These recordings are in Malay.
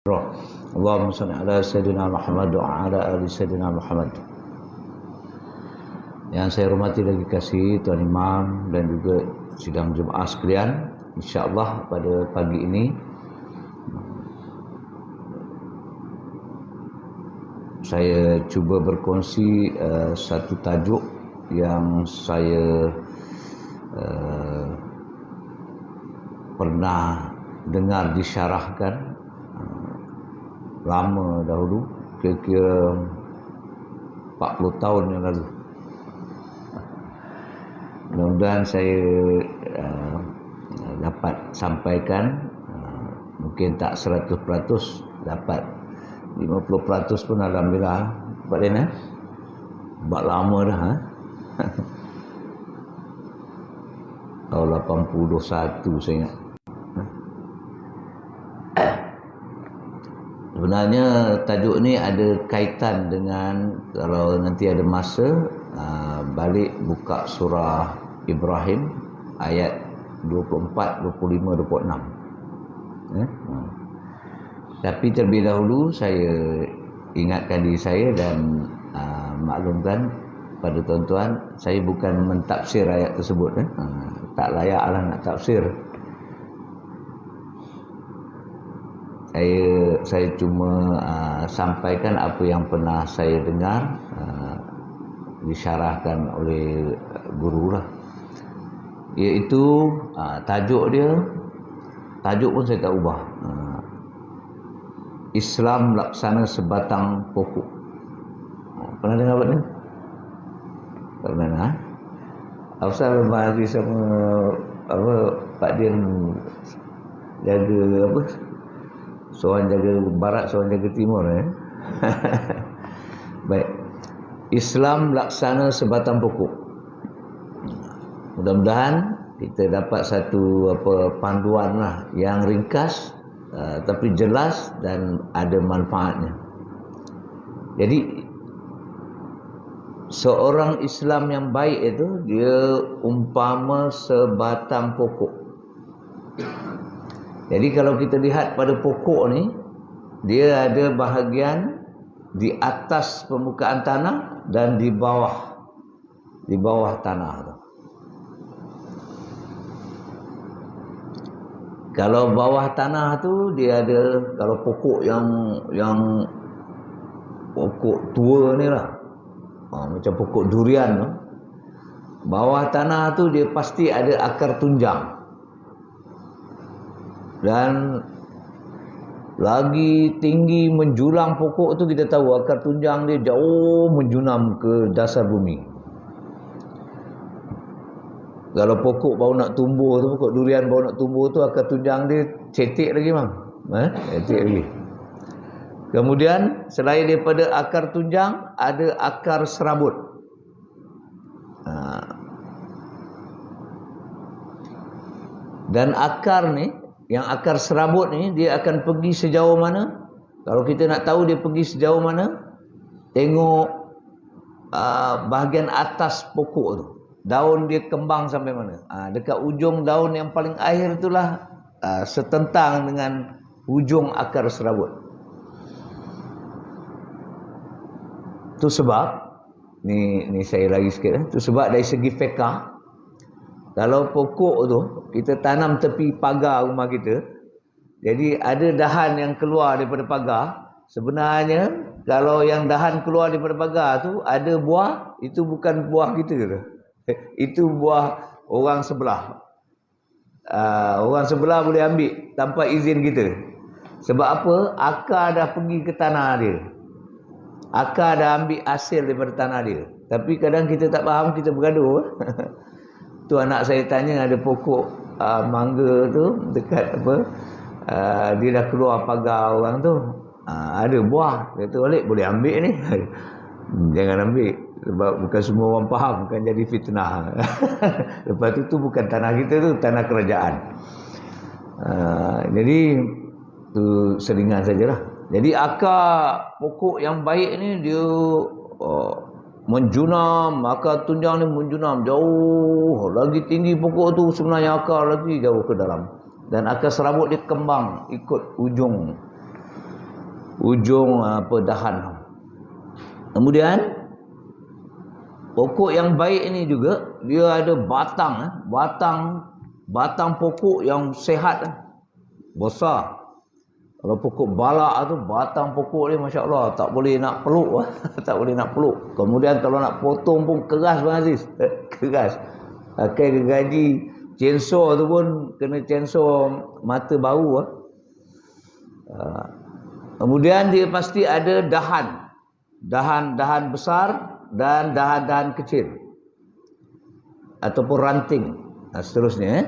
Allahumma salli ala Sayyidina Muhammad wa ala ali Sayyidina Muhammad. Yang saya hormati lagi kasih Tuan Imam dan juga sidang jemaah sekalian, insya-Allah pada pagi ini saya cuba berkongsi satu tajuk yang saya pernah dengar disyarahkan lama dahulu, kira-kira 40 tahun yang lalu. Mudah-mudahan saya dapat sampaikan, mungkin tak 100%, dapat 50% pun alhamdulillah. Pak Lena, buat lama dah. Tahun 81 saya ingat. Sebenarnya tajuk ni ada kaitan dengan, kalau nanti ada masa, balik buka surah Ibrahim ayat 24, 25, 26. Tapi terlebih dahulu saya ingatkan diri saya dan maklumkan pada tuan-tuan, saya bukan mentafsir ayat tersebut. Tak layaklah nak tafsir. Saya cuma sampaikan apa yang pernah saya dengar disyarahkan oleh guru lah. Iaitu tajuk pun saya tak ubah. Islam laksana sebatang pokok. Pernah dengar apa ni? Tak pernah. Asal bahari sama Pak Din jaga apa? Seorang jaga barat, seorang jaga timur. Baik. Islam laksana sebatang pokok. Mudah-mudahan kita dapat satu panduan lah yang ringkas, tapi jelas dan ada manfaatnya. Jadi seorang Islam yang baik itu dia umpama sebatang pokok. Jadi kalau kita lihat pada pokok ni, dia ada bahagian di atas permukaan tanah dan di bawah tanah tu. Kalau bawah tanah tu dia ada, kalau pokok yang pokok tua ni lah, macam pokok durian tu, bawah tanah tu dia pasti ada akar tunjang. Dan lagi tinggi menjulang pokok tu, kita tahu akar tunjang dia jauh menjunam ke dasar bumi. Kalau pokok baru nak tumbuh tu, pokok durian baru nak tumbuh tu, akar tunjang dia cetek lagi bang. Cetek lagi. Kemudian selain daripada akar tunjang, ada akar serabut. Dan akar ni, yang akar serabut ni, dia akan pergi sejauh mana? Kalau kita nak tahu dia pergi sejauh mana, tengok bahagian atas pokok tu. Daun dia kembang sampai mana? Dekat ujung daun yang paling akhir itulah setentang dengan ujung akar serabut. Itu sebab, ni saya lagi sikit. Itu sebab dari segi fiqah, kalau pokok tu kita tanam tepi pagar rumah kita, jadi ada dahan yang keluar daripada pagar. Sebenarnya kalau yang dahan keluar daripada pagar tu ada buah, itu bukan buah kita tu. Itu buah orang sebelah. Orang sebelah boleh ambil tanpa izin kita. Sebab apa? Akar dah pergi ke tanah dia. Akar dah ambil hasil daripada tanah dia. Tapi kadang kita tak faham, kita bergaduh. Tu anak saya tanya, ada pokok mangga tu dekat dia dah keluar pagar orang tu, ada buah. Kata balik, boleh ambil ni. Jangan ambil, sebab bukan semua orang faham, kan jadi fitnah. Lepas tu bukan tanah kita, tu tanah kerajaan. Jadi tu selingan sajalah. Jadi akar pokok yang baik ni dia menjunam, akar tunjang ni menjunam jauh, lagi tinggi pokok tu sebenarnya akar lagi jauh ke dalam. Dan akar serabut dia kembang ikut ujung ujung dahan. Kemudian pokok yang baik ini juga dia ada batang pokok yang sehat, besar. Kalau pokok balak tu batang pokok dia masya-Allah tak boleh nak peluk tak boleh nak peluk. Kemudian kalau nak potong pun keras Bang Aziz. Keras. Pakai gergaji chainsaw tu pun kena chainsaw mata bau. Kemudian dia pasti ada dahan. Dahan besar dan dahan-dahan kecil. Ataupun ranting. Seterusnya.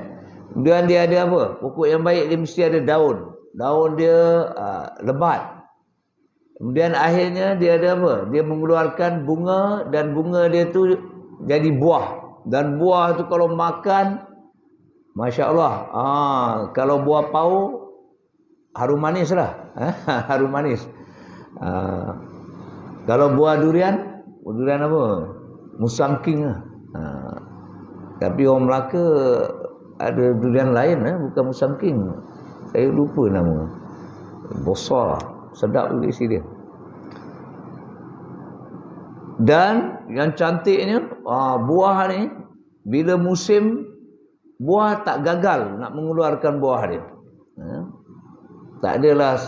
Kemudian dia ada apa? Pokok yang baik dia mesti ada daun. Daun dia lebat. Kemudian akhirnya dia ada apa? Dia mengeluarkan bunga dan bunga dia tu jadi buah. Dan buah tu kalau makan, Masya Allah. Kalau buah pau, harum manis lah. Harum manis. Kalau buah durian apa? Musangking lah. Tapi orang Melaka ada durian lain, bukan musangking. Saya lupa nama. Besar, sedap juga isi dia. Dan yang cantiknya, buah ni bila musim buah tak gagal nak mengeluarkan buah dia. Tak adalah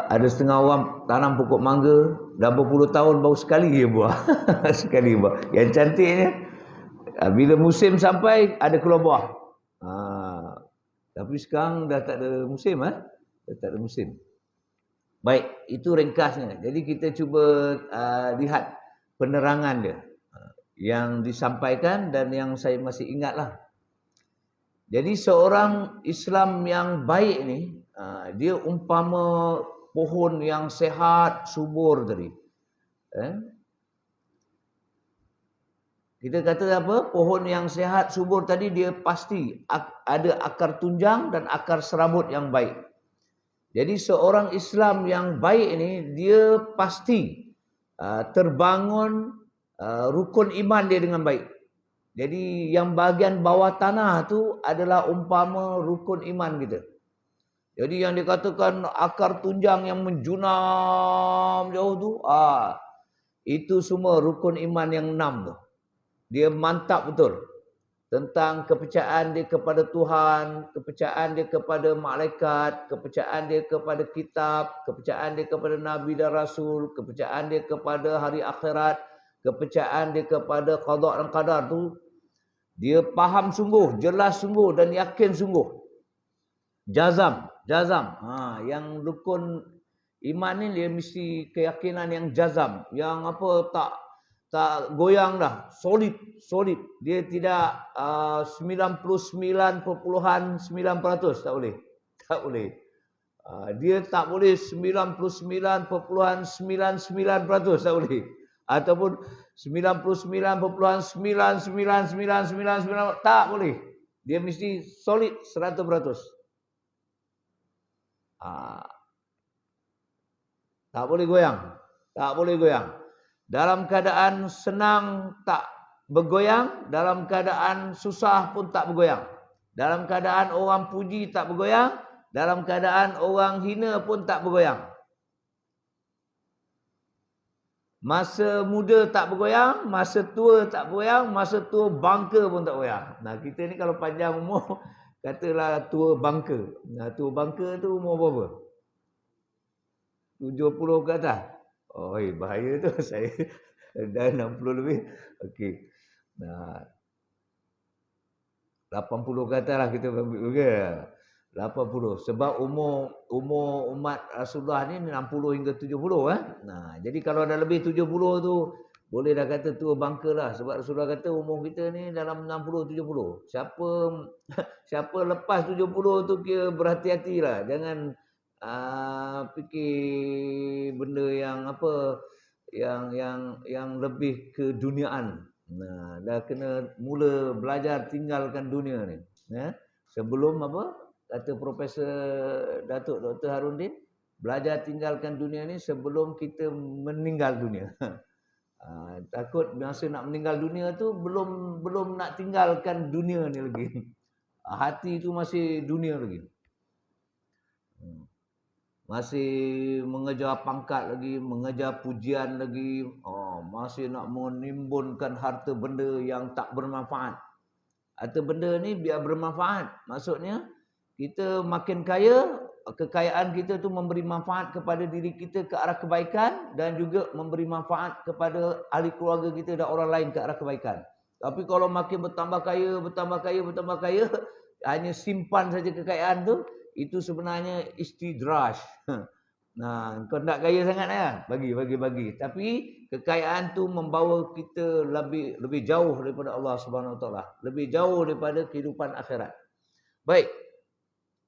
ada setengah orang tanam pokok mangga dah berpuluh tahun baru sekali dia buah. Sekali buah. Yang cantiknya bila musim sampai ada keluar buah. Tapi sekarang dah tak ada musim, Dah tak ada musim. Baik, itu ringkasnya. Jadi kita cuba lihat penerangan dia yang disampaikan dan yang saya masih ingatlah. Jadi seorang Islam yang baik ni, dia umpama pohon yang sehat, subur tadi. Kita kata apa? Pohon yang sehat, subur tadi dia pasti ada akar tunjang dan akar serabut yang baik. Jadi seorang Islam yang baik ini dia pasti terbangun rukun iman dia dengan baik. Jadi yang bahagian bawah tanah tu adalah umpama rukun iman kita. Jadi yang dikatakan akar tunjang yang menjunam jauh tu, itu semua rukun iman yang 6 tu. Dia mantap betul tentang kepercayaan dia kepada Tuhan, kepercayaan dia kepada malaikat, kepercayaan dia kepada kitab, kepercayaan dia kepada Nabi dan Rasul, kepercayaan dia kepada hari akhirat, kepercayaan dia kepada qada dan qadar tu. Dia faham sungguh, jelas sungguh dan yakin sungguh. Jazam. Yang rukun iman ni dia mesti keyakinan yang jazam, yang apa tak goyang dah, solid. Dia tidak 99.9% tak boleh. Dia tak boleh 99.99% tak boleh. Ataupun 99.99999 tak boleh. Dia mesti solid 100%. Tak boleh goyang. Dalam keadaan senang tak bergoyang, dalam keadaan susah pun tak bergoyang. Dalam keadaan orang puji tak bergoyang, dalam keadaan orang hina pun tak bergoyang. Masa muda tak bergoyang, masa tua tak bergoyang, masa tua bangka pun tak bergoyang. Nah, kita ni kalau panjang umur, katalah tua bangka. Nah, tua bangka tu umur berapa? 70 ke atas. Bahaya tu. Saya dah 60 lebih. Okey. Nah, 80 ke atas lah kita ambil ke. 80. Sebab umur umat Rasulullah ni 60 hingga 70 . Nah, jadi kalau dah lebih 70 tu boleh dah kata tua bangka lah. Sebab Rasulullah kata umur kita ni dalam 60-70. Siapa lepas 70 tu kira berhati-hatilah. Jangan fikir benda yang apa yang lebih keduniaan. Nah, dah kena mula belajar tinggalkan dunia ni. Sebelum apa? Kata Profesor Datuk Dr. Harudin, belajar tinggalkan dunia ni sebelum kita meninggal dunia. Takut masa nak meninggal dunia tu belum nak tinggalkan dunia ni lagi. Hati tu masih dunia lagi. masih mengejar pangkat lagi, mengejar pujian lagi, masih nak menimbunkan harta benda yang tak bermanfaat. Harta benda ni biar bermanfaat. Maksudnya kita makin kaya, kekayaan kita tu memberi manfaat kepada diri kita ke arah kebaikan dan juga memberi manfaat kepada ahli keluarga kita dan orang lain ke arah kebaikan. Tapi kalau makin bertambah kaya, hanya simpan saja kekayaan tu, itu sebenarnya istidraj. Nah, kau tak kaya sangat lah, bagi. Tapi kekayaan tu membawa kita lebih jauh daripada Allah Subhanahu Wa Taala, lebih jauh daripada kehidupan akhirat. Baik.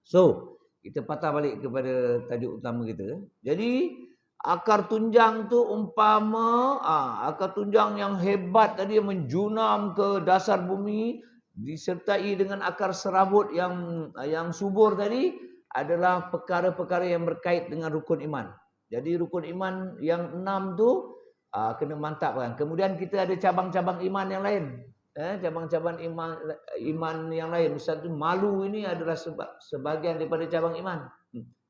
So, kita patah balik kepada tajuk utama kita. Jadi, akar tunjang tu umpama akar tunjang yang hebat tadi menjunam ke dasar bumi disertai dengan akar serabut yang subur tadi adalah perkara-perkara yang berkait dengan rukun iman. Jadi rukun iman yang 6 tu kena mantapkan. Kemudian kita ada cabang-cabang iman yang lain. Cabang-cabang iman yang lain. Satu malu ini adalah sebahagian daripada cabang iman.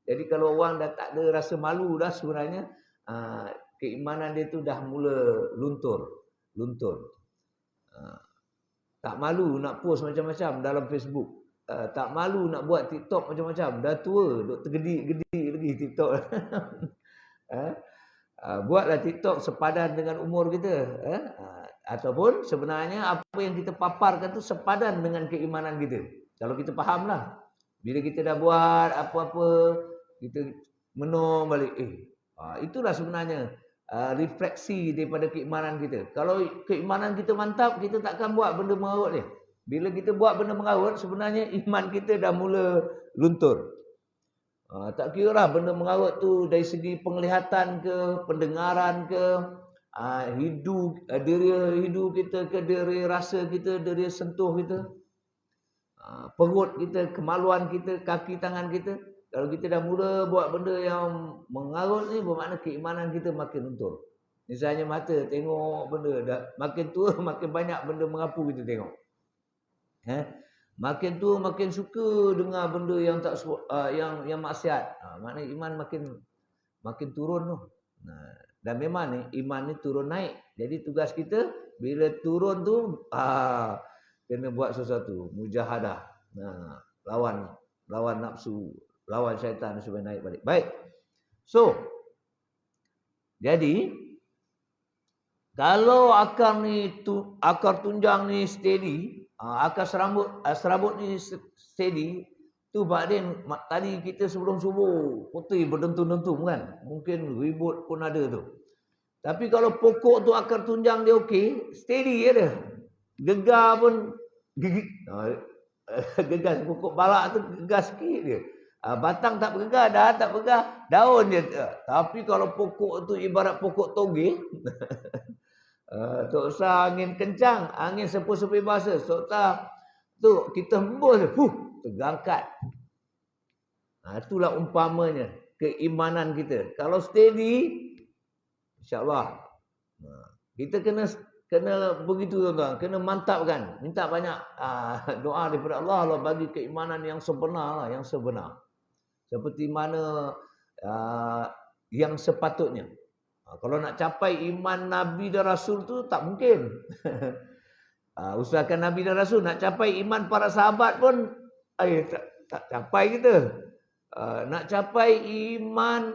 Jadi kalau orang dah tak ada rasa malu dah sebenarnya, keimanan dia tu dah mula luntur. Tak malu nak post macam-macam dalam Facebook. Tak malu nak buat TikTok macam-macam. Dah tua, duk tergedik-gedik lagi TikTok. Buatlah TikTok sepadan dengan umur kita. Ataupun sebenarnya apa yang kita paparkan tu sepadan dengan keimanan kita. Kalau kita fahamlah. Bila kita dah buat apa-apa, kita menung balik. Itulah sebenarnya refleksi daripada keimanan kita. Kalau keimanan kita mantap, kita takkan buat benda mengarut ni. Bila kita buat benda mengarut, sebenarnya iman kita dah mula luntur. Tak kira lah benda mengarut tu dari segi penglihatan ke, pendengaran ke, diri hidup kita ke, diri rasa kita, diri sentuh kita, perut kita, kemaluan kita, kaki tangan kita. Kalau kita dah mula buat benda yang mengarut ni, bermakna keimanan kita makin luntur. Misalnya mata, tengok benda, dah makin tua, makin banyak benda mengapu kita tengok. Makin tua makin suka dengar benda yang tak yang maksiat. Maknanya iman makin turun tu. Dan memang ni iman ni turun naik. Jadi tugas kita bila turun tu kena buat sesuatu, mujahadah. Lawan nafsu, lawan syaitan supaya naik balik. Baik. So, jadi kalau akar tunjang ni steady, akar serabut ni steady, tu badan tadi kita sebelum subuh putih berdentum-dentum kan. Mungkin ribut pun ada tu. Tapi kalau pokok tu akar tunjang dia okey, steady je dia. Gegar pun gigit. Gegar pokok balak tu gegar sikit dia. Batang tak bergegar, dah tak bergegar, daun je. Tapi kalau pokok tu ibarat pokok toge, tak usah angin kencang, angin sepu-sepu bahasa, tak usah tu kita hembus, tergangkat. Itulah umpamanya keimanan kita. Kalau steady, insya-Allah. Kita kena begitu tuan-tuan, kena mantapkan, minta banyak doa daripada Allah bagi keimanan yang sebenar lah, yang sebenar. Seperti mana yang sepatutnya. Kalau nak capai iman Nabi dan Rasul tu tak mungkin. Usahakan Nabi dan Rasul, nak capai iman para sahabat pun tak capai kita. Nak capai iman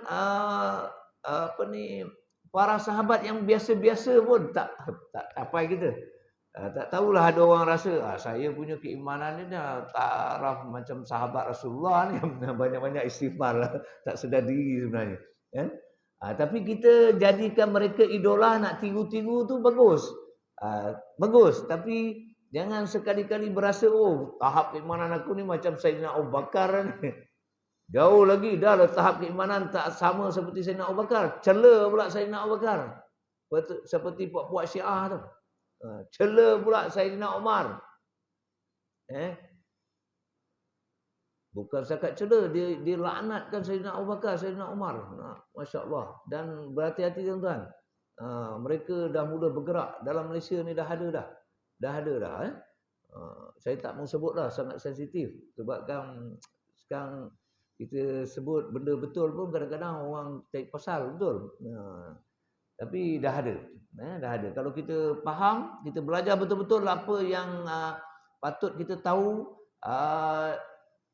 para sahabat yang biasa-biasa pun tak capai kita. Tak tahulah ada orang rasa saya punya keimanan ni dah taraf macam sahabat Rasulullah ni yang banyak-banyak istighfar lah. Tak sedar diri sebenarnya. Tapi kita jadikan mereka idola, nak tiru-tiru tu bagus. Bagus, tapi jangan sekali-kali berasa tahap keimanan aku ni macam Sayyidina Abu Bakar ni. Jauh lagi dah lah tahap keimanan tak sama seperti Sayyidina Abu Bakar. Cela pula Sayyidina Abu Bakar. Seperti puak-puak Syiah tu. Cela pula Sayyidina Umar. Bukan setakat cela, dia laknatkan Sayyidina Abu Bakar, Sayyidina Umar. Masya-Allah. Dan berhati-hati tuan-tuan. Mereka dah mula bergerak dalam Malaysia ni dah ada dah. Saya tak mau sebut dah, sangat sensitif sebab kan sekarang Kita sebut benda betul pun kadang-kadang orang cari pasal betul. Tapi dah ada. Dah ada. Kalau kita faham, kita belajar betul-betul apa yang patut kita tahu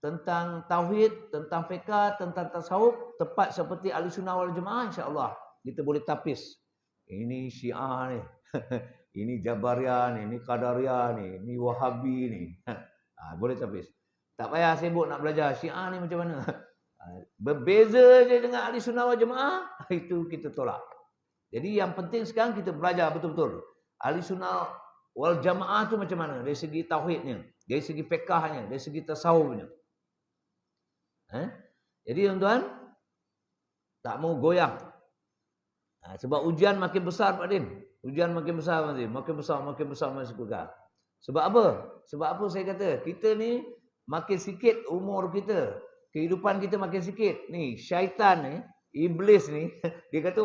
tentang tauhid, tentang fiqh, tentang tasawuf, tepat seperti Ahlussunnah wal Jamaah, insya-Allah kita boleh tapis. Ini Syiah ni. Ini Jabariyah ni, ini Qadariyah ni, ini Wahabi ni. Boleh tapis. Tak payah sibuk nak belajar Syiah ni macam mana. Berbeza je dengan Ahlussunnah wal Jamaah, itu kita tolak. Jadi yang penting sekarang kita belajar betul-betul. Ahlussunnah wal Jamaah tu macam mana? Dari segi tauhidnya, dari segi fiqahnya, dari segi tasawufnya. Jadi tuan-tuan, tak mau goyang. Sebab ujian makin besar Pak Din. Ujian makin besar Pak Din. Makin besar masih pegang. Sebab apa? Sebab apa saya kata? Kita ni makin sikit umur kita, kehidupan kita makin sikit. Ni syaitan ni, iblis ni, dia kata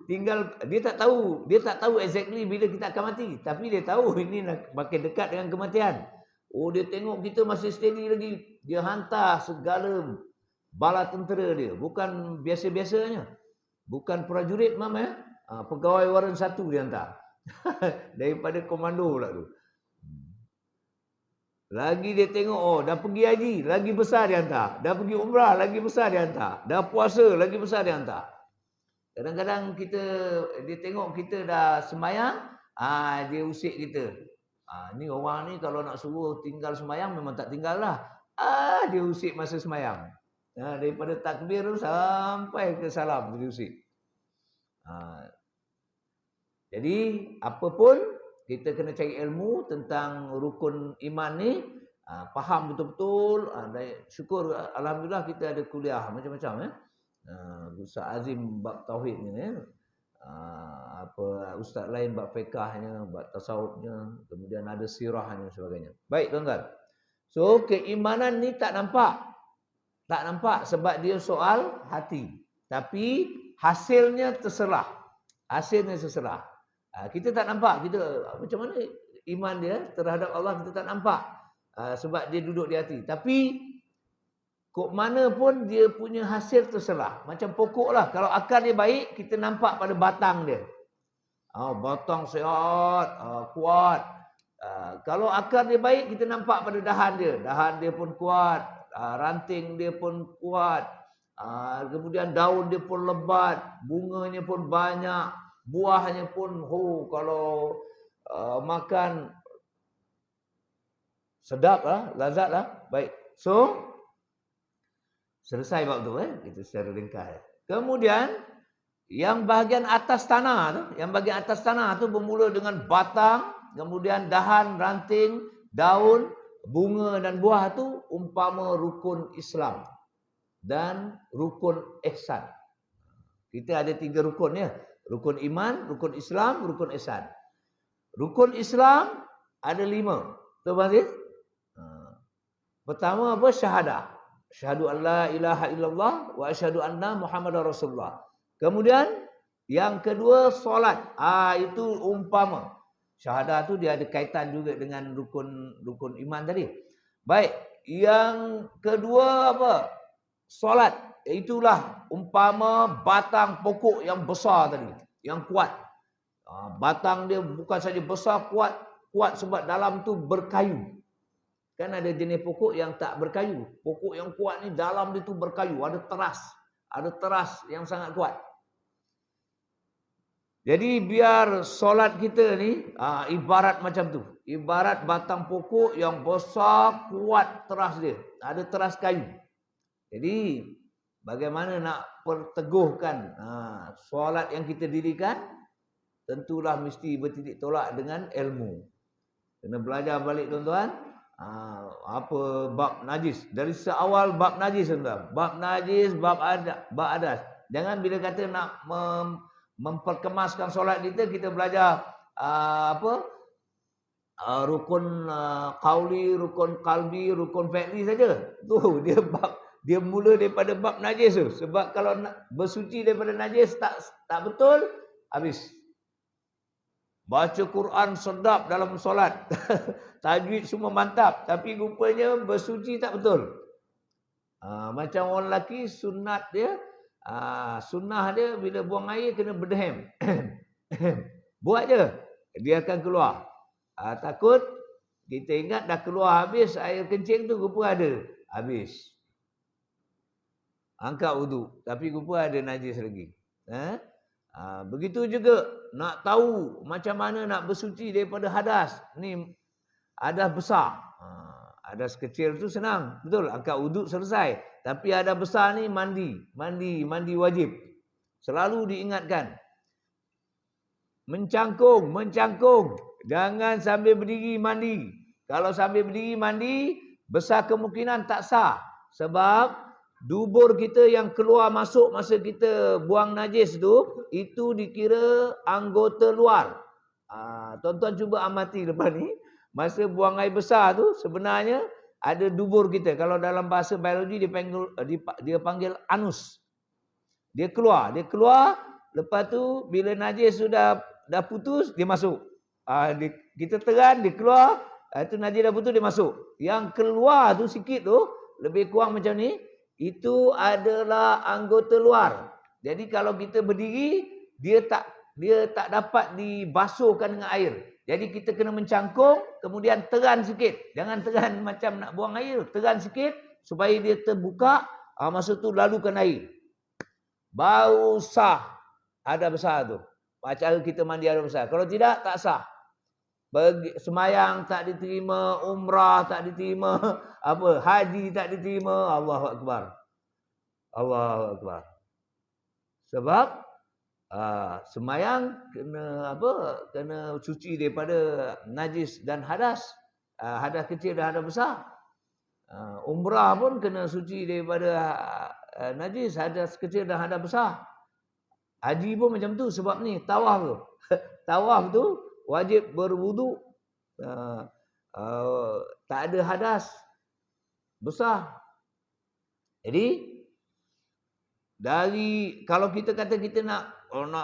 tinggal, dia tak tahu exactly bila kita akan mati, tapi dia tahu ini makin dekat dengan kematian. Dia tengok kita masih steady lagi, dia hantar segala bala tentera dia, bukan biasa-biasanya, bukan prajurit mama pegawai waran 1 dia hantar. Daripada komando pula tu. Lagi dia tengok, dah pergi haji, lagi besar dia hantar. Dah pergi umrah, lagi besar dia hantar. Dah puasa, lagi besar dia hantar. Kadang-kadang dia tengok kita dah sembahyang, dia usik kita. Ni orang ni kalau nak suruh tinggal sembahyang memang tak tinggal lah. Dia usik masa sembahyang. Daripada takbir sampai ke salam dia usik. Jadi apapun, kita kena cari ilmu tentang rukun iman ni, faham betul-betul. Syukur alhamdulillah kita ada kuliah macam-macam Ustaz Azim bab tauhid ni ustaz lain bab fiqahnya, bab tasawufnya, kemudian ada sirahnya sebagainya. Baik tuan-tuan. So keimanan ni tak nampak. Tak nampak sebab dia soal hati. Tapi hasilnya terserah. Hasilnya terserah. Kita tak nampak kita macam mana iman dia terhadap Allah, kita tak nampak sebab dia duduk di hati. Tapi kok mana pun dia punya hasil terserah. Macam pokok lah, kalau akar dia baik kita nampak pada batang dia. Batang sihat, kuat. Kalau akar dia baik kita nampak pada dahan dia. Dahan dia pun kuat, ranting dia pun kuat. Kemudian daun dia pun lebat, bunganya pun banyak. Buahnya pun kalau makan sedap lah, lazat lah. Baik. So selesai bab tu kita secara ringkas. Kemudian yang bahagian atas tanah tu, bermula dengan batang, kemudian dahan, ranting, daun, bunga dan buah tu umpama rukun Islam dan rukun ihsan. Kita ada 3 rukun ya. Rukun iman, rukun Islam, rukun ihsan. Rukun Islam ada 5. Betul Aziz? Pertama apa? Syahadah. Syahadu an la ilaha illallah wa asyhadu anna Muhammadar Rasulullah. Kemudian yang kedua solat. Itu umpama. Syahadah tu dia ada kaitan juga dengan rukun iman tadi. Baik, yang kedua apa? Solat. Itulah umpama batang pokok yang besar tadi, yang kuat. Batang dia bukan saja besar, kuat sebab dalam tu berkayu. Kan ada jenis pokok yang tak berkayu. Pokok yang kuat ni dalam dia tu berkayu, ada teras yang sangat kuat. Jadi biar solat kita ni ibarat macam tu. Ibarat batang pokok yang besar, kuat teras dia. Ada teras kayu. Jadi bagaimana nak perteguhkan solat yang kita dirikan? Tentulah mesti bertitik tolak dengan ilmu. Kena belajar balik tuan-tuan. Apa bab najis. Dari seawal bab najis tuan-tuan. Bab najis, bab adas. Jangan bila kata nak memperkemaskan solat kita belajar rukun qauli, rukun qalbi, rukun fi'li saja. Tu dia mula daripada bab najis tu. Sebab kalau bersuci daripada najis tak betul, habis. Baca Quran sedap dalam solat. Tajwid semua mantap. Tapi rupanya bersuci tak betul. Macam orang lelaki sunat dia, sunnah dia bila buang air kena berdehem. Buat je, dia akan keluar. Takut kita ingat dah keluar habis air kencing tu rupa ada. Habis. Angkat wuduk. Tapi rupa ada najis lagi. Begitu juga nak tahu macam mana nak bersuci daripada hadas. Ni hadas besar. Hadas kecil tu senang. Betul, angkat wuduk selesai. Tapi hadas besar ni mandi. Mandi wajib. Selalu diingatkan. Mencangkung. Jangan sambil berdiri mandi. Kalau sambil berdiri mandi, besar kemungkinan tak sah. Sebab dubur kita yang keluar masuk masa kita buang najis tu, itu dikira anggota luar. Tuan-tuan cuba amati lepas ni. Masa buang air besar tu sebenarnya ada dubur kita. Kalau dalam bahasa biologi dia panggil anus. Dia keluar. Lepas tu bila najis sudah dah putus, dia masuk. Kita teran, dia keluar. Itu najis dah putus, dia masuk. Yang keluar tu sikit tu, lebih kurang macam ni. Itu adalah anggota luar. Jadi kalau kita berdiri, dia tak dapat dibasuhkan dengan air. Jadi kita kena mencangkung, kemudian teran sikit. Jangan teran macam nak buang air. Teran sikit supaya dia terbuka. Masa tu lalukan air. Baru sah hadas besar tu. Cara kita mandi hadas besar. Kalau tidak, tak sah. Semayang tak diterima, umrah tak diterima, haji tak diterima. Allahu Akbar. Allahu Akbar. Sebab semayang kena suci daripada najis dan hadas. Hadas kecil dan hadas besar. Umrah pun kena suci daripada najis, hadas kecil dan hadas besar. Haji pun macam tu sebab ni tawaf tu. Tawaf tu wajib berwuduk. Tak ada hadas besar. Jadi kalau kita kata kita nak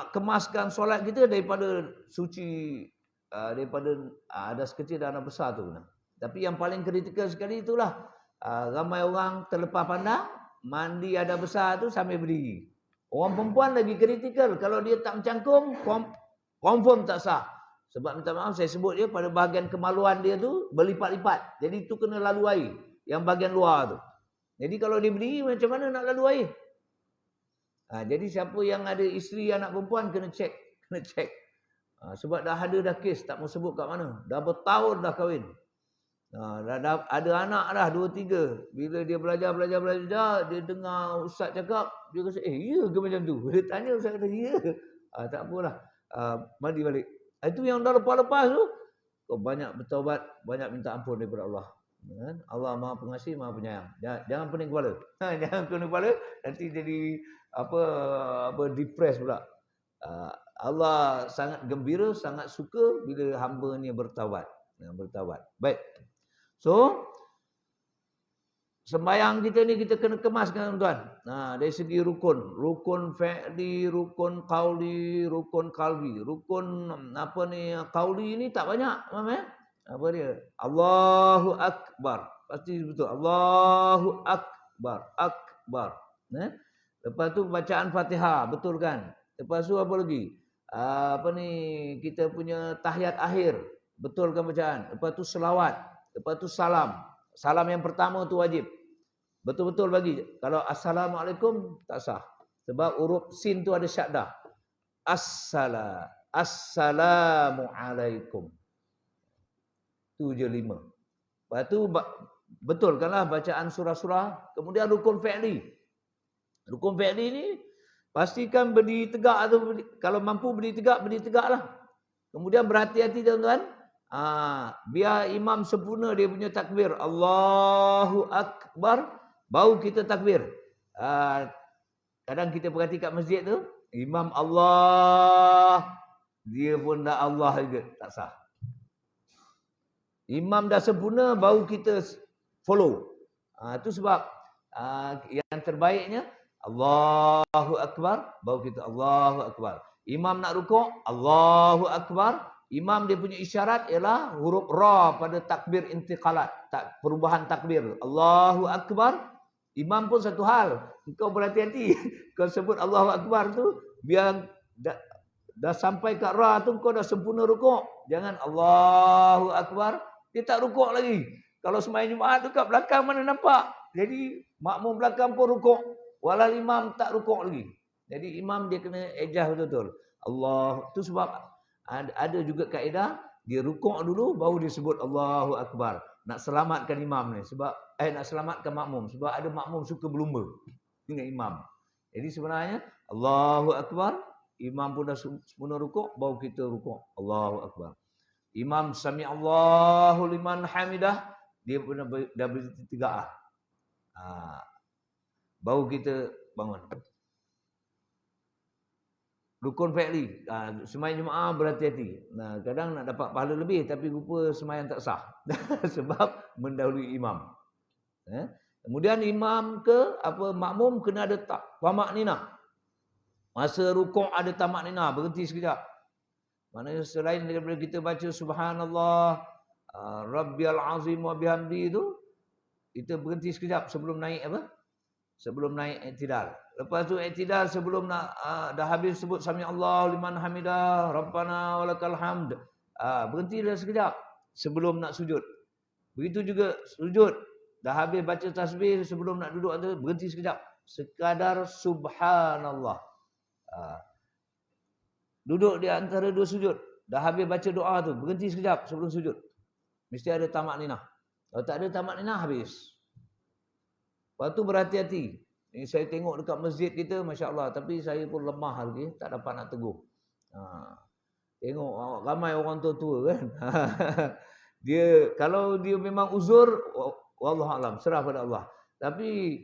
kemaskan solat kita daripada suci daripada hadas kecil dan hadas besar tu. Tapi yang paling kritikal sekali itulah ramai orang terlepas pandang mandi hadas besar tu sambil berdiri. Orang perempuan lagi kritikal. Kalau dia tak mencangkung, confirm tak sah. Sebab minta maaf saya sebut dia pada bahagian kemaluan dia tu berlipat-lipat. Jadi tu kena lalu air. Yang bahagian luar tu. Jadi kalau dia berdiri macam mana nak lalu air? Jadi siapa yang ada isteri anak perempuan kena cek. Sebab dah ada kes tak mau sebut kat mana. Dah bertahun dah kahwin. Dah ada anak dah 2-3. Bila dia belajar dia dengar ustaz cakap, dia kata ya ke macam tu. Dia tanya ustaz kata ya. Tak apalah. Mandi balik. Itu yang dah lepas-lepas tu kau banyak bertaubat, banyak minta ampun daripada Allah. Allah Maha Pengasih, Maha Penyayang. Jangan pening kepala. Jangan pening kepala nanti jadi depres pula. Allah sangat gembira, sangat suka bila hamba-Nya bertaubat. Baik. So sembahyang kita ni kita kena kemaskan tuan. Dari segi rukun fi'li, rukun qauli, rukun qalbi. Rukun qauli ni tak banyak, apa dia? Allahu Akbar. Pasti betul. Allahu Akbar. Lepas tu bacaan Fatihah, betul kan? Lepas tu apa lagi? Kita punya tahiyat akhir, betul kan bacaan? Lepas tu selawat, lepas tu salam. Salam yang pertama tu wajib. Betul-betul bagi. Kalau assalamualaikum tak sah. Sebab huruf sin tu ada syaddah. Assalamualaikum. Tu je 5. Lepas tu betulkanlah bacaan surah-surah. Kemudian rukun fi'li. Rukun fi'li ni pastikan berdiri tegak atau kalau mampu berdiri tegaklah. Kemudian berhati-hati tuan-tuan. Biar imam sempurna dia punya takbir. Allahu Akbar. Baru kita takbir. Kadang kita perhati kat masjid tu. Imam Allah. Dia pun dah Allah juga. Tak sah. Imam dah sempurna. Baru kita follow. Itu sebab yang terbaiknya. Allahu Akbar. Baru kita Allahu Akbar. Imam nak rukuk. Allahu Akbar. Imam dia punya isyarat ialah huruf ra pada takbir intiqalat. Perubahan takbir. Allahu Akbar. Imam pun satu hal. Engkau berhati-hati. Kau sebut Allahu Akbar tu, biar dah sampai kat ra tu, kau dah sempurna rukuk. Jangan Allahu Akbar, dia tak rukuk lagi. Kalau sembahyang Jumaat tu kat belakang mana nampak. Jadi makmum belakang pun rukuk. Walau imam tak rukuk lagi. Jadi imam dia kena ejah betul-betul. Allah. Tu sebab ada juga kaedah, dia rukuk dulu baru dia sebut Allahu Akbar. Nak selamatkan imam ni. Sebab nak selamatkan makmum. Sebab ada makmum suka berlumba dengan imam. Jadi sebenarnya Allahu Akbar, imam pun dah sempurna rukuk, baru kita rukuk. Allahu Akbar. Imam sami Allahu liman hamidah, dia pun dah berhenti tegak. Baru kita bangun. Rukun fi'li. Sembahyang Jumaat berhati-hati. Kadang nak dapat pahala lebih, tapi rupa sembahyang tak sah. Sebab mendahului imam. Kemudian imam ke makmum kena ada tamak ninah. Masa rukuk ada tamak ninah, berhenti sekejap. Maknanya selain daripada kita baca subhanallah, rabbiyal azim wa bihamdi itu, kita berhenti sekejap sebelum naik sebelum naik i'tidal. Lepas tu i'tidal sebelum nak dah habis sebut sami Allahu liman hamidah, rabbana walakal hamd. Berhenti dah sekejap sebelum nak sujud. Begitu juga sujud. Dah habis baca tasbih sebelum nak duduk tu, berhenti sekejap. Sekadar subhanallah. Duduk di antara dua sujud. Dah habis baca doa tu, berhenti sekejap sebelum sujud. Mesti ada tamak ninah. Kalau tak ada tamak ninah, habis. Lepas tu berhati-hati. Ini saya tengok dekat masjid kita, Masya Allah. Tapi saya pun lemah lagi, tak dapat nak tegur. Tengok ramai orang tua-tua kan. Dia kalau dia memang uzur, wallahualam, serah pada Allah. Tapi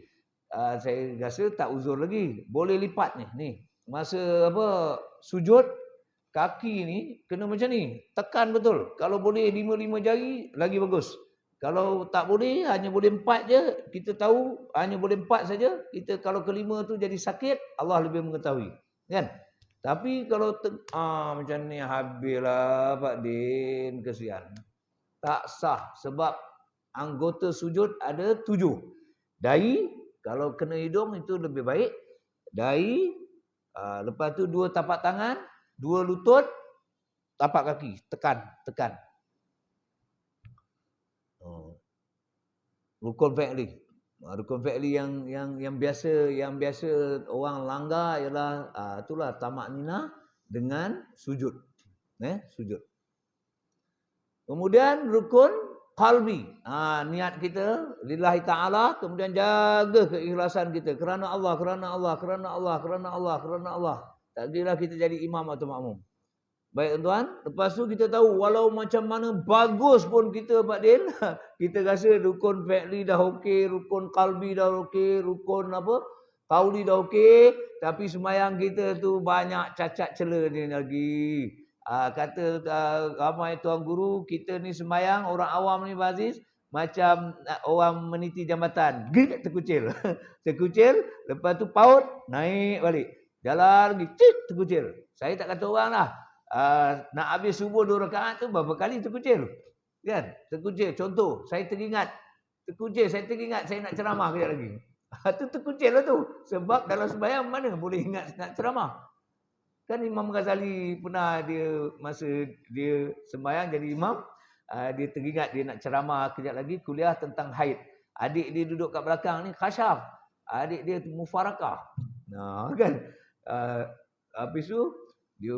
saya rasa tak uzur lagi. Boleh lipat ni. Masa sujud, kaki ni kena macam ni. Tekan betul. Kalau boleh 5 jari, lagi bagus. Kalau tak boleh, hanya boleh 4 je. Kita tahu hanya boleh 4 saja. Kita kalau kelima tu jadi sakit, Allah lebih mengetahui. Kan? Tapi kalau macam ni, habislah Pak Din, kesian. Tak sah. Sebab anggota sujud ada 7. Dahi, kalau kena hidung itu lebih baik. Dahi, lepas tu 2 tapak tangan, 2 lutut, tapak kaki. Tekan. Rukun fi'li. Rukun fi'li yang biasa orang langgar ialah itulah tamak ninah dengan sujud. Sujud. Kemudian rukun qalbi. Niat kita lillahi ta'ala, kemudian jaga keikhlasan kita kerana Allah. Tak kira kita jadi imam atau makmum. Baik tuan, lepas tu kita tahu walau macam mana bagus pun kita Pak Din, kita rasa rukun fi'li dah okey, rukun qalbi dah okey, rukun qauli dah okey, tapi sembahyang kita tu banyak cacat cela ni lagi. Kata ramai tuan guru, kita ni sembahyang orang awam ni Pak Aziz, macam orang meniti jambatan, terkucil. Terkucil, lepas tu paut, naik balik. Jalan lagi, terkucil. Saya tak kata orang lah. Nak habis subuh 2 rakaat tu berapa kali terkucil? Kan? Terkucil. Contoh, saya teringat saya nak ceramah kejap lagi. Tu terkucil lah tu. Sebab dalam sembahyang mana boleh ingat nak ceramah? Kan Imam Ghazali pernah masa dia sembahyang jadi imam, dia teringat dia nak ceramah kejap lagi kuliah tentang haid. Adik dia duduk kat belakang ni khasyaf. Adik dia mufarakah. Kan? Habis tu dia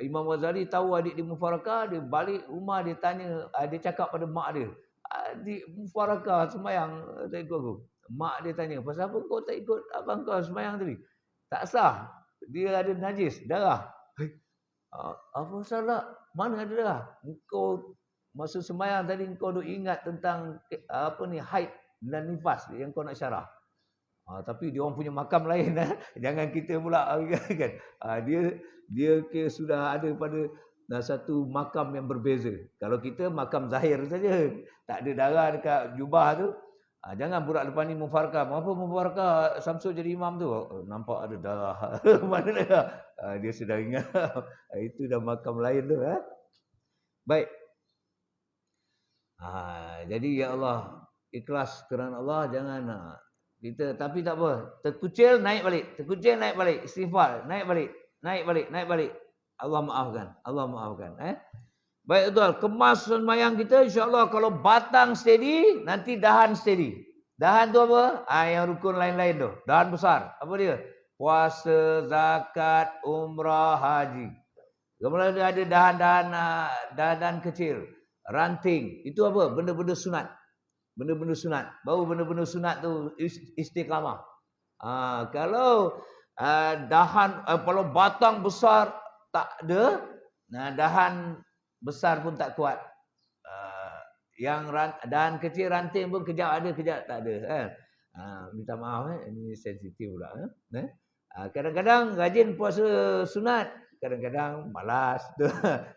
Imam Ghazali tahu adik dia mufarakah, dia balik rumah dia tanya, dia cakap pada mak dia, adik mufarakah sembahyang tak ikut aku. Mak dia tanya, pasal apa kau tak ikut abang kau sembahyang tadi? Tak sah. Dia ada najis, darah. Apa salah? Mana ada darah? Kau masa sembahyang tadi kau duk ingat tentang haid dan nifas yang kau nak syarah. Tapi dia orang punya makam lain. Jangan kita pula kan. Dia sudah ada pada satu makam yang berbeza. Kalau kita makam zahir saja, tak ada darah dekat jubah tu. Jangan budak depan ni mufarakah. Apa mufarakah Samsul jadi imam tu? Nampak ada darah. Mana darah? Dia sudah ingat. Itu dah makam lain tu. Baik. Jadi ya Allah, ikhlas kerana Allah, jangan Kita tapi tak apa. Terkucil naik balik, terkucil naik balik, istighfar, naik balik, naik balik, naik balik. Allah maafkan. Allah maafkan, Baik tuan, kemas sembahyang kita insya-Allah kalau batang steady, nanti dahan steady. Dahan tu apa? Yang rukun lain-lain tu. Dahan besar. Apa dia? Puasa, zakat, umrah, haji. Kemudian ada dahan-dahan kecil, ranting. Itu apa? Benda-benda sunat. Benda-benda sunat. Baru benda-benda sunat tu istiqamah. Kalau kalau batang besar tak ada, dahan besar pun tak kuat. Yang dahan kecil ranting pun kejap ada, kejap tak ada. Minta maaf, ini sensitif pula. Kadang-kadang rajin puasa sunat, kadang-kadang malas.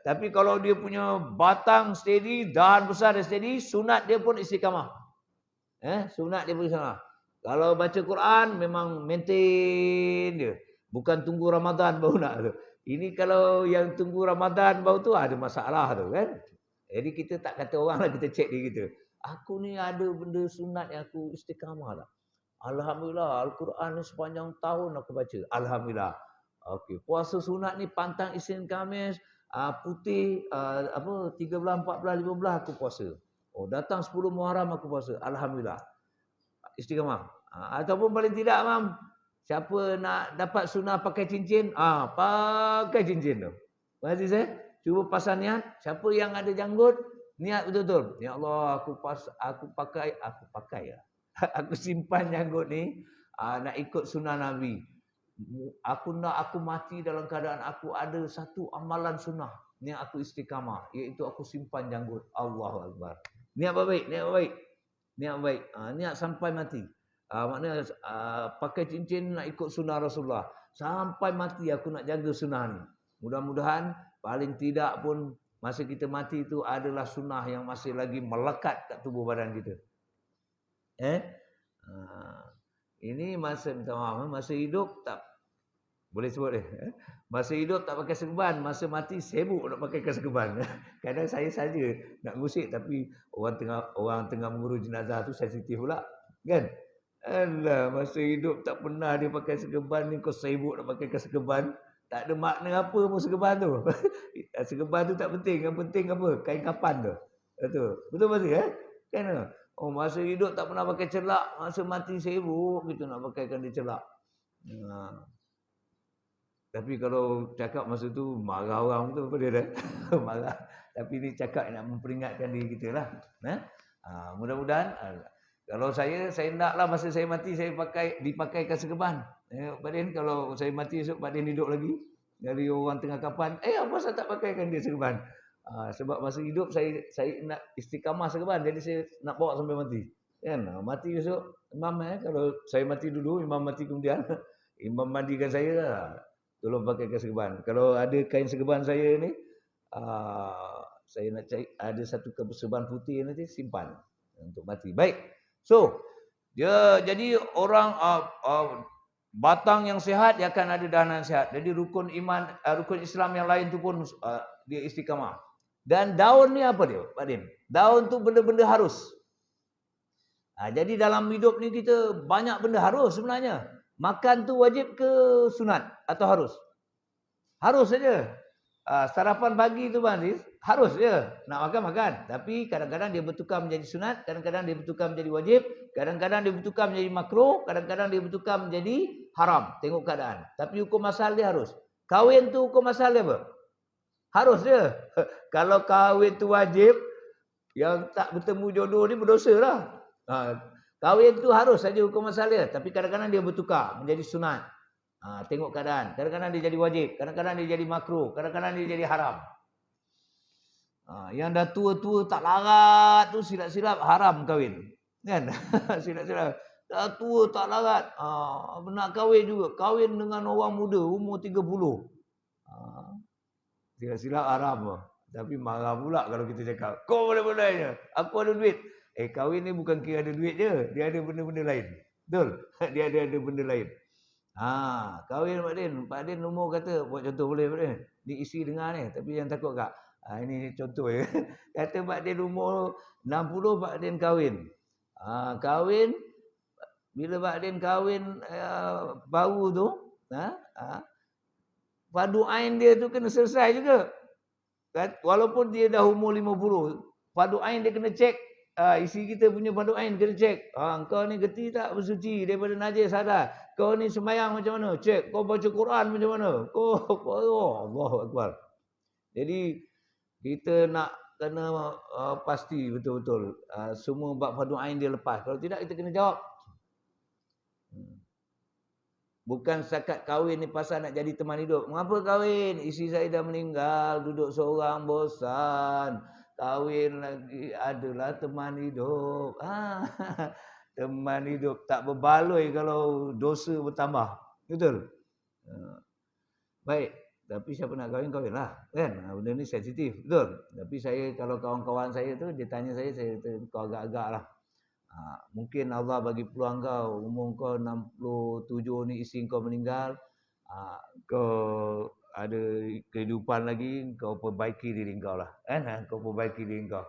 Tapi kalau dia punya batang steady, dahan besar dan steady, sunat dia pun istiqamah. Sunat dia pun istiqamah. Kalau baca Quran memang maintain dia. Bukan tunggu Ramadan baru nak tu. Ini kalau yang tunggu Ramadan baru tu ada masalah tu kan. Jadi kita tak kata orang lah, kita cek diri kita. Aku ni ada benda sunat yang aku istiqamah tak? Alhamdulillah, Al-Quran ni sepanjang tahun aku baca. Alhamdulillah. Okey, puasa sunat ni pantang Isnin Khamis, putih 13, 14, 15 aku puasa. Datang 10 Muharram aku puasa. Alhamdulillah. Istiqamah. Ataupun paling tidak, Mam, siapa nak dapat sunnah pakai cincin? Pakai cincin tu. Maksud saya, cuba pasang niat. Siapa yang ada janggut, niat betul-betul. Ya Allah, aku pakai ya. Aku simpan janggut ni, nak ikut sunnah Nabi. Aku mati dalam keadaan aku ada satu amalan sunnah. Niat aku istiqamah, iaitu aku simpan janggut. Allahu Akbar. Niat baik, niat baik. Niat baik. Niat sampai mati. Maknanya pakai cincin nak ikut sunnah Rasulullah. Sampai mati aku nak jaga sunnah ni. Mudah-mudahan paling tidak pun masa kita mati itu adalah sunnah yang masih lagi melekat kat tubuh badan kita. Ini masa minta maaf, masa hidup tak boleh sebut dia. Masa hidup tak pakai serban, masa mati sibuk nak pakai serban. Kadang saya saja nak ngusik tapi orang tengah mengurus jenazah tu sensitif pula, kan? Alah, masa hidup tak pernah dia pakai serban ni, kau sibuk nak pakai serban. Tak ada makna apa pun serban tu. Serban tu tak penting, yang penting apa? Kain kapan tu. Betul pasti kan? Masa hidup tak pernah pakai celak, masa mati sibuk gitu nak pakaikan dia celak. Tapi kalau cakap masa tu marah orang tu apa dia dah? Marah. Tapi ni cakap nak memperingatkan diri kita lah. Mudah-mudahan kalau saya naklah masa saya mati saya dipakaikan serban. Pak Din, kalau saya mati esok Pak Din hidup lagi dari orang tengah kapan, apa saya tak pakaikan dia serban? Sebab masa hidup saya nak istiqamah serban, jadi saya nak bawa sampai mati. Kan? Mati esok imam kalau saya mati dulu, imam mati kemudian, imam mandikan saya lah. Tolong pakaikan serban. Kalau ada kain serban saya ni, saya nak cari ada satu serban putih nanti simpan untuk mati. Baik. So, dia jadi orang batang yang sihat dia akan ada dahanan sihat. Jadi rukun iman, rukun Islam yang lain tu pun dia istiqamah. Dan daun ni apa dia, Pak Din? Daun tu benda-benda harus. Jadi dalam hidup ni kita banyak benda harus sebenarnya. Makan tu wajib ke sunat atau harus? Harus saja. Sarapan pagi tu Bang Aziz, harus je. Nak makan. Tapi kadang-kadang dia bertukar menjadi sunat, kadang-kadang dia bertukar menjadi wajib, kadang-kadang dia bertukar menjadi makruh, kadang-kadang dia bertukar menjadi haram. Tengok keadaan. Tapi hukum asal dia harus. Kahwin tu hukum asal dia apa? Harus je. Kalau kahwin tu wajib, yang tak bertemu jodoh ni berdosa lah. Kahwin tu harus saja hukum asal dia. Tapi kadang-kadang dia bertukar menjadi sunat. Tengok keadaan. Kadang-kadang dia jadi wajib, kadang-kadang dia jadi makruh, kadang-kadang dia jadi haram. Yang dah tua-tua tak larat tu silap-silap haram kahwin. Kan? Silap-silap. Dah tua tak larat. Nak kahwin juga. Kahwin dengan orang muda umur 30. Silap-silap haram. Tapi marah pula kalau kita cakap, kau boleh-bolehnya. Aku ada duit. Kahwin ni bukan kira ada duit je. Dia ada benda-benda lain. Betul? Dia ada benda lain. Kahwin Pak Din umur kata, buat contoh boleh Pak Din. Ni isi dengar ni, tapi yang takut kak. Ini contoh ya. Kata Pak Din umur 60, Pak Din kahwin. Kahwin Bila Ba'din kahwin baru tu, fardu ain dia tu kena selesai juga. Kan? Walaupun dia dah umur 50, fardu ain dia kena cek. Isi kita punya fardu ain kena cek. Kau ni geti tak bersuci daripada najis ada. Kau ni sembahyang macam mana? Cek. Kau baca Quran macam mana? Allahu Akbar. Jadi kita nak kena pasti betul-betul semua bab fardu ain dia lepas. Kalau tidak kita kena jawab. Bukan setakat kahwin ni pasal nak jadi teman hidup. Mengapa kahwin? Isteri saya dah meninggal, duduk seorang bosan. Kahwin lagi adalah teman hidup. Teman hidup tak berbaloi kalau dosa bertambah. Betul? Baik. Tapi siapa nak kahwin, kahwin lah. Kan? Benda ni sensitif. Betul? Tapi saya, kalau kawan-kawan saya tu, dia tanya saya kau agak-agak lah. Mungkin Allah bagi peluang kau, umur kau 67 ni isteri kau meninggal, kau ada kehidupan lagi, kau perbaiki diri kau lah, kan? Kau perbaiki diri kau.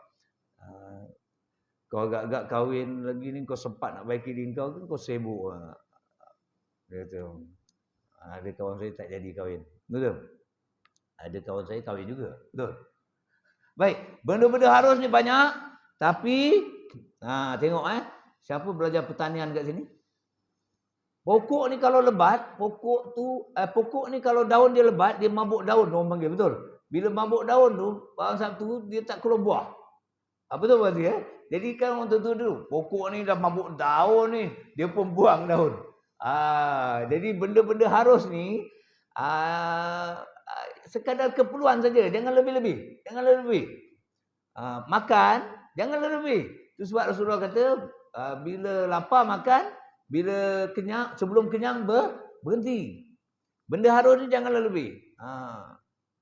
Kau agak-agak kahwin lagi ni, kau sempat nak baiki diri kau, kau sibuk. Dia tu. Ada kawan saya tak jadi kahwin, betul? Ada kawan saya kahwin juga, betul? Baik, benda-benda harus ni banyak, tapi tengok siapa belajar pertanian kat sini? Pokok ni kalau lebat, pokok ni kalau daun dia lebat, dia mabuk daun orang panggil, betul? Bila mabuk daun tu, barang satu dia tak keluar buah. Betul berarti Jadi kan orang tentu dulu, pokok ni dah mabuk daun ni, dia pun buang daun. Jadi benda-benda harus ni sekadar keperluan saja, jangan lebih-lebih. Jangan lebih. Makan, jangan lebih. Itu sebab Rasulullah kata, bila lapar makan, bila kenyang, sebelum kenyang berhenti. Benda harus ni janganlah lebih.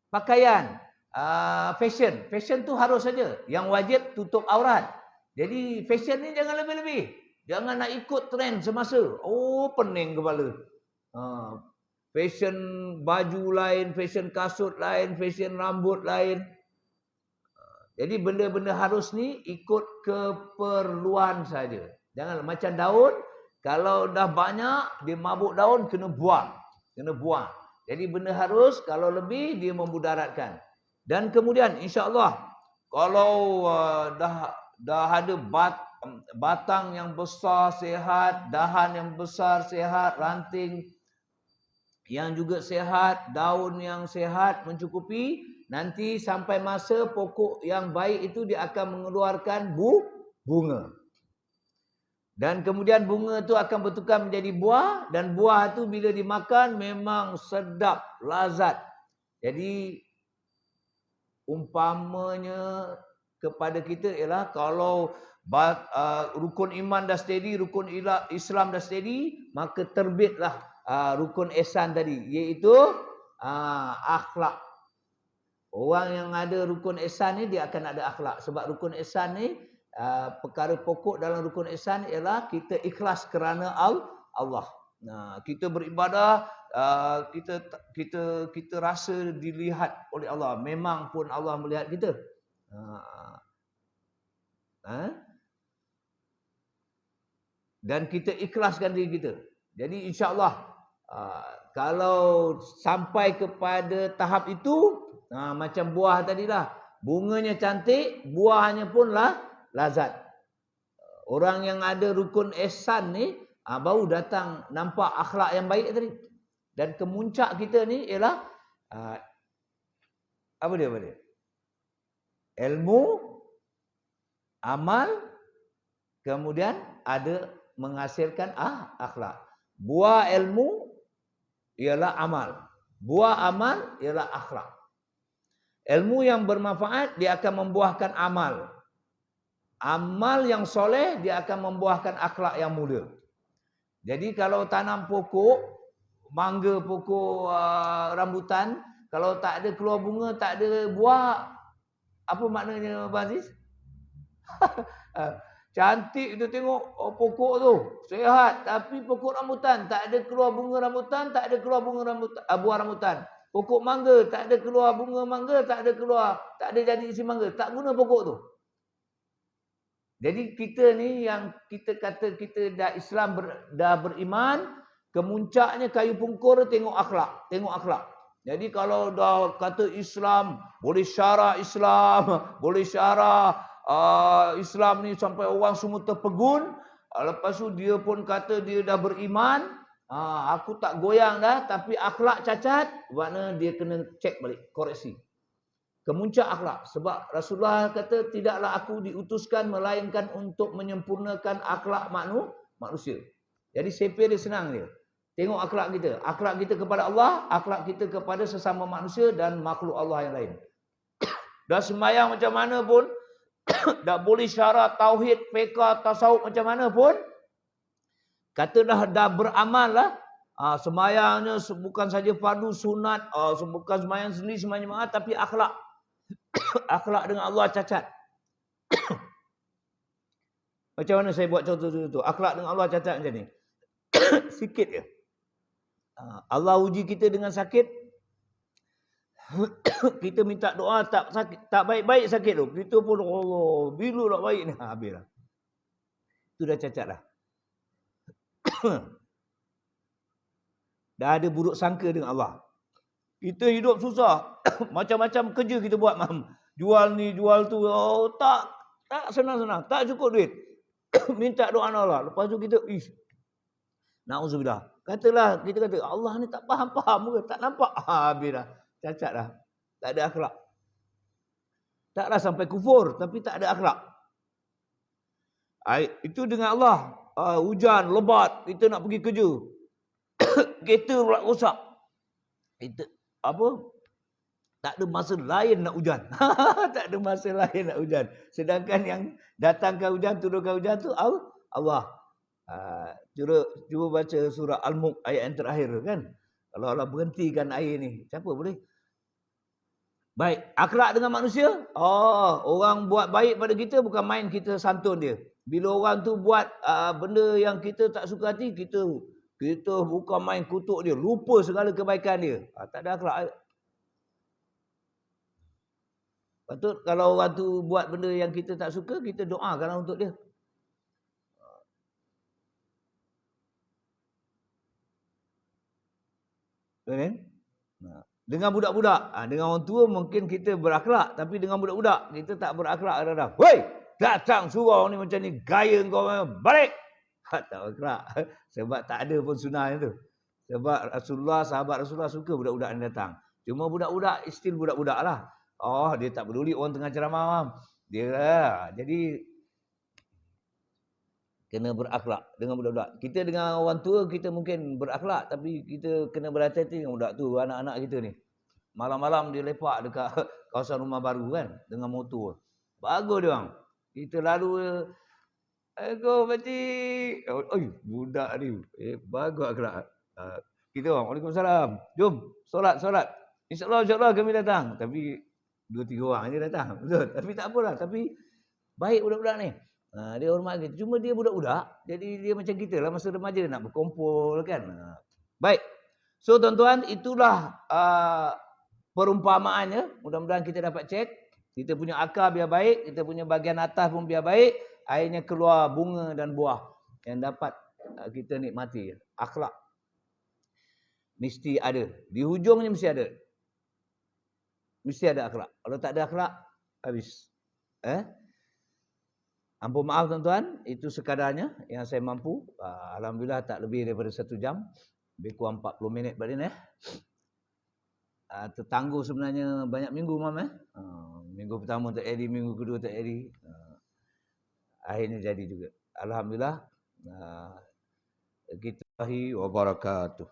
Pakaian, fashion tu harus saja. Yang wajib tutup aurat. Jadi fashion ni jangan lebih-lebih. Jangan nak ikut trend semasa. Pening kepala. Fashion baju lain, fashion kasut lain, fashion rambut lain. Jadi benda-benda harus ni ikut keperluan saja. Jangan macam daun, kalau dah banyak dia mabuk daun kena buang. Kena buang. Jadi benda harus kalau lebih dia memudaratkan. Dan kemudian insya-Allah kalau dah ada batang yang besar sihat, dahan yang besar sihat, ranting yang juga sihat, daun yang sihat mencukupi, nanti sampai masa pokok yang baik itu dia akan mengeluarkan bunga. Dan kemudian bunga itu akan bertukar menjadi buah, dan buah itu bila dimakan memang sedap, lazat. Jadi umpamanya kepada kita ialah kalau rukun iman dah steady, rukun Islam dah steady, maka terbitlah rukun ihsan tadi, iaitu akhlak. Orang yang ada rukun ihsan ni dia akan ada akhlak. Sebab rukun ihsan ni perkara pokok dalam rukun ihsan ialah kita ikhlas kerana Allah. Kita beribadah, kita rasa dilihat oleh Allah. Memang pun Allah melihat kita. Dan kita ikhlaskan diri kita. Jadi insya-Allah kalau sampai kepada tahap itu, macam buah tadilah, bunganya cantik, buahnya pun lazat. Orang yang ada rukun ihsan ni baru datang nampak akhlak yang baik tadi. Dan kemuncak kita ni ialah apa dia? Ilmu, amal, kemudian ada menghasilkan akhlak. Buah ilmu ialah amal. Buah amal ialah akhlak. Ilmu yang bermanfaat dia akan membuahkan amal. Amal yang soleh dia akan membuahkan akhlak yang mulia. Jadi kalau tanam pokok mangga, pokok rambutan, kalau tak ada keluar bunga, tak ada buah, apa maknanya Abang Aziz? Cantik tu tengok pokok tu, sehat, tapi pokok rambutan tak ada keluar bunga rambutan, tak ada keluar bunga rambutan, buah rambutan. Pokok mangga tak ada keluar bunga mangga, tak ada jadi isi mangga. Tak guna pokok tu. Jadi kita ni yang kita kata kita dah Islam dah beriman, kemuncaknya kayu pungkur tengok akhlak, tengok akhlak. Jadi kalau dah kata Islam, boleh syarah Islam, boleh syarah Islam ni sampai orang semua terpegun, lepas tu dia pun kata dia dah beriman, aku tak goyang dah, tapi akhlak cacat, makna dia kena cek balik, koreksi. Kemuncak akhlak. Sebab Rasulullah kata, tidaklah aku diutuskan melainkan untuk menyempurnakan akhlak manusia. Jadi sepir dia senang dia. Tengok akhlak kita. Akhlak kita kepada Allah, akhlak kita kepada sesama manusia dan makhluk Allah yang lain. Dah sembahyang macam mana pun, dah boleh syarat, tauhid, fiqh, tasawuf macam mana pun, kata dah beramal lah. Sembahyangnya bukan saja fardu, sunat, bukan sembahyang sendiri, sembahyang jemaah, tapi akhlak. Akhlak dengan Allah cacat. Macam mana saya buat contoh tu? Akhlak dengan Allah cacat macam ni. Sikit je. Allah uji kita dengan sakit. Kita minta doa tak sakit, tak baik-baik sakit tu. Kita pun Allah, bila nak baik ni? Habislah. Itu dah cacat lah. Dah ada buruk sangka dengan Allah. Kita hidup susah. Macam-macam kerja kita buat, mam. Jual ni, jual tu. Tak senang-senang. Tak cukup duit. Minta doa Allah. Lepas tu kita, na'udzubillah. Katalah, kita kata, Allah ni tak faham-faham ke? Tak nampak. Habis dah. Cacat dah. Tak ada akhlak. Taklah sampai kufur, tapi tak ada akhlak. Itu dengan Allah. Hujan, lebat, kita nak pergi kerja. Kereta pula rosak. Tak ada masa lain nak hujan. Tak ada masa lain nak hujan. Sedangkan yang datangkan hujan, turunkan hujan tu Allah. Cuba baca surah Al-Mulk ayat yang terakhir kan. Kalau Allah berhentikan air ni, siapa boleh? Baik, akhlak dengan manusia. Orang buat baik pada kita, bukan main kita santun dia. Bila orang tu buat benda yang kita tak suka hati, kita bukan main kutuk dia, lupa segala kebaikan dia. Tak ada akhlak. Patut kalau orang tu buat benda yang kita tak suka, kita doakanlah untuk dia. Kan? Dengan budak-budak, dengan orang tua mungkin kita berakhlak, tapi dengan budak-budak kita tak berakhlak kadang-kadang. Woi, datang surau ni macam ni, gaya kau balik. Tak akhlak. Sebab tak ada pun sunnah itu. Sebab sahabat Rasulullah suka budak-budak yang datang. Cuma budak-budak still budak-budak lah. Dia tak peduli orang tengah ceramah. Dia jadi kena berakhlak dengan budak-budak. Kita dengan orang tua kita mungkin berakhlak, tapi kita kena berhati-hati dengan budak tu, anak-anak kita ni. Malam-malam dia lepak dekat kawasan rumah baru kan dengan motor. Bagus dia orang. Kita lalu go pakcik. Budak ni. Bagus akhlak. Kita orang, Waalaikumsalam. Jom solat. InsyaAllah kami datang. Tapi 2-3 orang je datang. Betul. Tapi tak apalah. Tapi baik budak-budak ni. Dia hormat kita. Cuma dia budak-budak. Jadi dia macam kita lah. Masa remaja nak berkumpul kan. Baik. So tuan-tuan, itulah perumpamaannya. Mudah-mudahan kita dapat cek. Kita punya akar biar baik. Kita punya bahagian atas pun biar baik. Akhirnya keluar bunga dan buah. Yang dapat kita nikmati. Akhlak. Mesti ada. Di hujungnya mesti ada. Mesti ada akhlak. Kalau tak ada akhlak, habis. Ampun maaf tuan-tuan, itu sekadarnya yang saya mampu. Alhamdulillah tak lebih daripada 1 jam. Lebih kurang 40 minit badan tertangguh sebenarnya banyak minggu mam minggu pertama tak edit, minggu kedua tak edit. Akhirnya jadi juga. Alhamdulillah. Kita wabarakatuh.